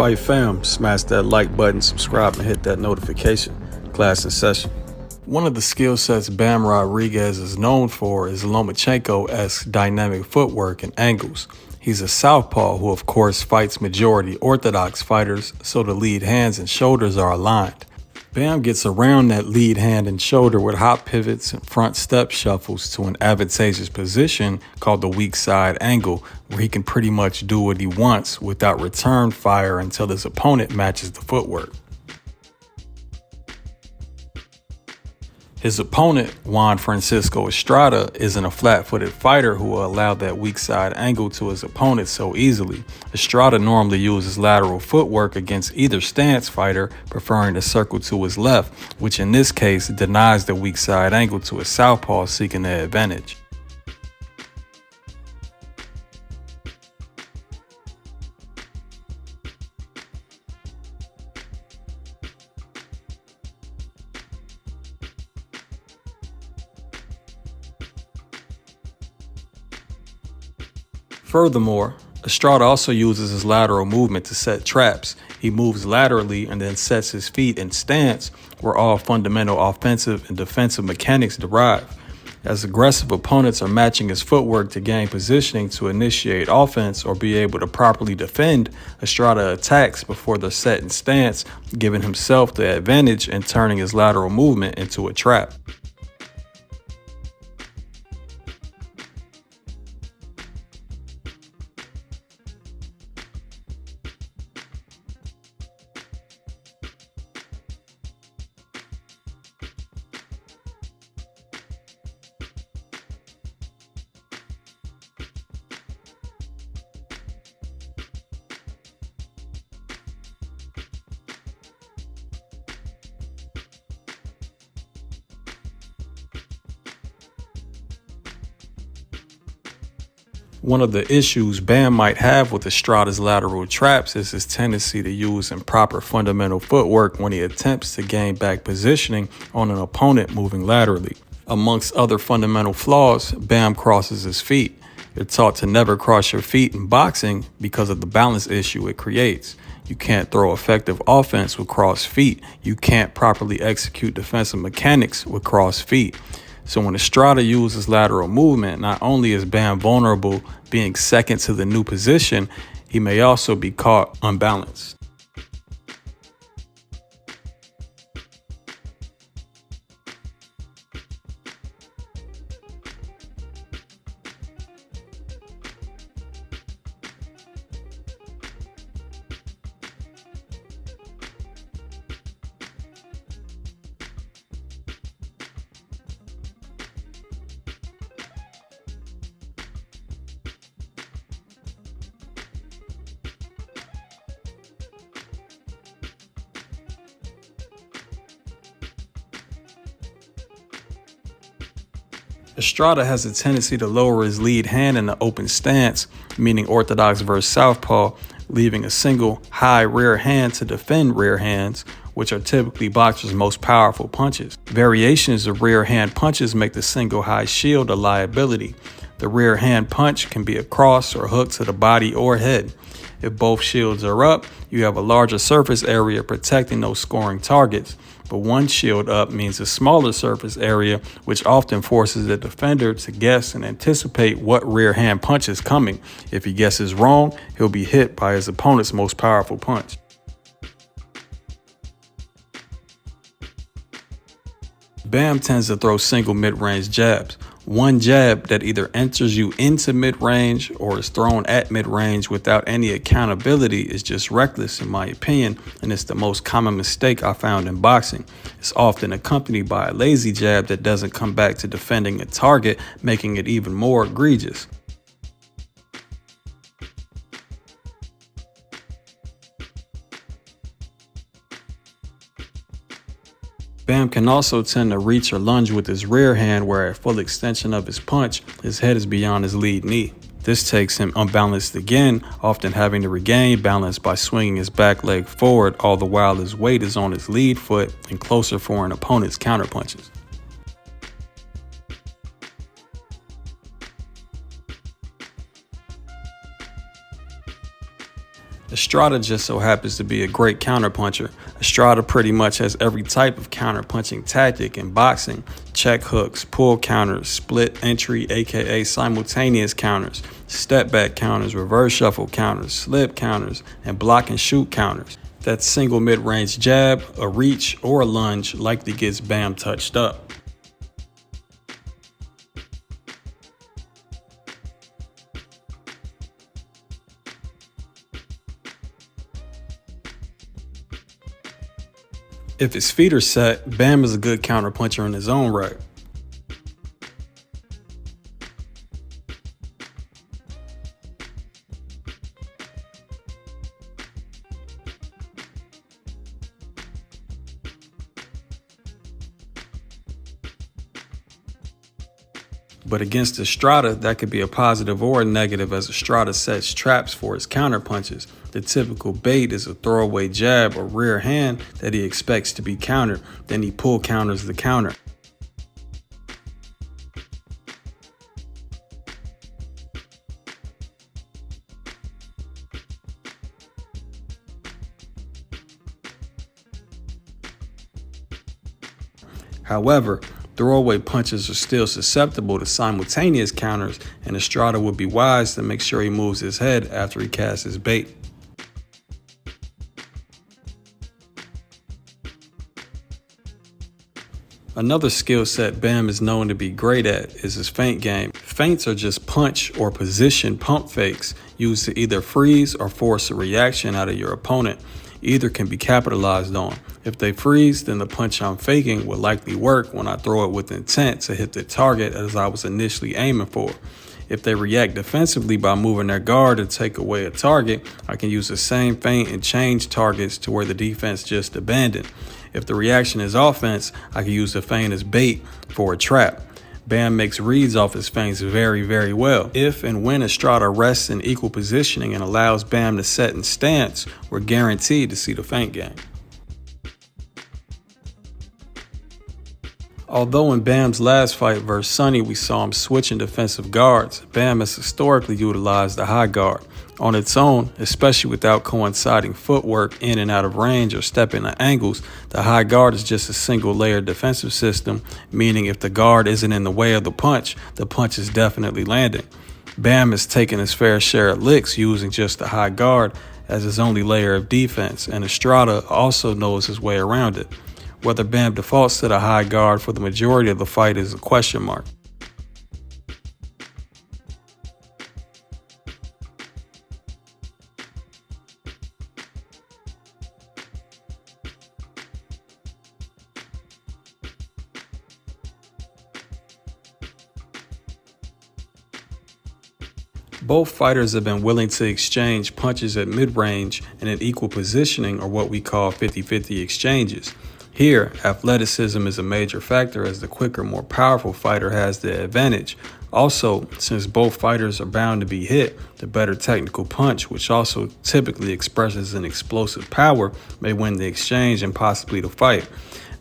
Fight fam, smash that like button, subscribe, and hit that notification. Class in session. One of the skill sets Bam Rize is known for is Lomachenko-esque dynamic footwork and angles. He's a southpaw who of course fights majority orthodox fighters, so the lead hands and shoulders are aligned. Bam gets around that lead hand and shoulder with hop pivots and front step shuffles to an advantageous position called the weak side angle, where he can pretty much do what he wants without return fire until his opponent matches the footwork. His opponent, Juan Francisco Estrada, isn't a flat-footed fighter who will allow that weak side angle to his opponent so easily. Estrada normally uses lateral footwork against either stance fighter, preferring to circle to his left, which in this case denies the weak side angle to a southpaw seeking the advantage. Furthermore, Estrada also uses his lateral movement to set traps. He moves laterally and then sets his feet in stance, where all fundamental offensive and defensive mechanics derive. As aggressive opponents are matching his footwork to gain positioning to initiate offense or be able to properly defend, Estrada attacks before they're set in stance, giving himself the advantage and turning his lateral movement into a trap. One of the issues Bam might have with Estrada's lateral traps is his tendency to use improper fundamental footwork when he attempts to gain back positioning on an opponent moving laterally. Amongst other fundamental flaws, Bam crosses his feet. You're taught to never cross your feet in boxing because of the balance issue it creates. You can't throw effective offense with crossed feet. You can't properly execute defensive mechanics with crossed feet. So when Estrada uses lateral movement, not only is Bam vulnerable being second to the new position, he may also be caught unbalanced. Estrada has a tendency to lower his lead hand in the open stance, meaning orthodox versus southpaw, leaving a single high rear hand to defend rear hands, which are typically boxers' most powerful punches. Variations of rear hand punches make the single high shield a liability. The rear hand punch can be a cross or hook to the body or head. If both shields are up, you have a larger surface area protecting those scoring targets. But one shield up means a smaller surface area, which often forces the defender to guess and anticipate what rear hand punch is coming. If he guesses wrong, he'll be hit by his opponent's most powerful punch. Bam tends to throw single mid-range jabs. One jab that either enters you into mid-range or is thrown at mid-range without any accountability is just reckless in my opinion, and it's the most common mistake I found in boxing. It's often accompanied by a lazy jab that doesn't come back to defending a target, making it even more egregious. Bam can also tend to reach or lunge with his rear hand, where at full extension of his punch, his head is beyond his lead knee. This takes him unbalanced again, often having to regain balance by swinging his back leg forward, all the while his weight is on his lead foot and closer for an opponent's counterpunches. Estrada just so happens to be a great counterpuncher. Estrada pretty much has every type of counterpunching tactic in boxing: check hooks, pull counters, split entry aka simultaneous counters, step back counters, reverse shuffle counters, slip counters, and block and shoot counters. That single mid-range jab, a reach, or a lunge likely gets Bam touched up. If his feet are set, Bam is a good counterpuncher in his own right. But against Estrada, that could be a positive or a negative, as Estrada sets traps for his counterpunches. The typical bait is a throwaway jab or rear hand that he expects to be countered, then he pull counters the counter. However, throwaway punches are still susceptible to simultaneous counters, and Estrada would be wise to make sure he moves his head after he casts his bait. Another skill set Bam is known to be great at is his feint game. Feints are just punch or position pump fakes used to either freeze or force a reaction out of your opponent. Either can be capitalized on. If they freeze, then the punch I'm faking will likely work when I throw it with intent to hit the target as I was initially aiming for. If they react defensively by moving their guard to take away a target, I can use the same feint and change targets to where the defense just abandoned. If the reaction is offense, I can use the feint as bait for a trap. Bam makes reads off his feints very, very well. If and when Estrada rests in equal positioning and allows Bam to set in stance, we're guaranteed to see the feint game. Although in Bam's last fight versus Sonny we saw him switching defensive guards, Bam has historically utilized the high guard. On its own, especially without coinciding footwork in and out of range or stepping at angles, the high guard is just a single layered defensive system, meaning if the guard isn't in the way of the punch is definitely landing. Bam has taken his fair share of licks using just the high guard as his only layer of defense, and Estrada also knows his way around it. Whether Bam defaults to the high guard for the majority of the fight is a question mark. Both fighters have been willing to exchange punches at mid-range and in equal positioning, or what we call 50-50 exchanges. Here, athleticism is a major factor as the quicker, more powerful fighter has the advantage. Also, since both fighters are bound to be hit, the better technical punch, which also typically expresses an explosive power, may win the exchange and possibly the fight.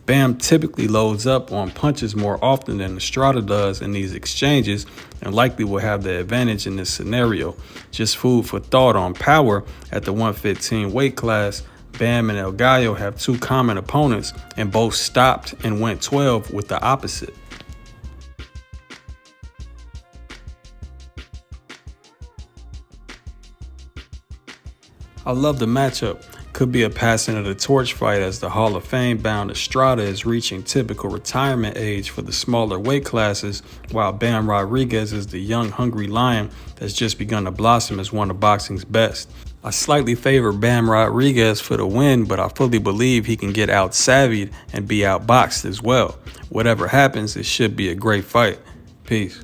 Bam typically loads up on punches more often than Estrada does in these exchanges and likely will have the advantage in this scenario. Just food for thought on power: at the 115 weight class, Bam and El Gallo have two common opponents and both stopped and went 12 with the opposite. I love the matchup. Could be a passing of the torch fight as the Hall of Fame bound Estrada is reaching typical retirement age for the smaller weight classes, while Bam Rodriguez is the young, hungry lion that's just begun to blossom as one of boxing's best. I slightly favor Bam Rodriguez for the win, but I fully believe he can get out-savvied and be outboxed as well. Whatever happens, it should be a great fight. Peace.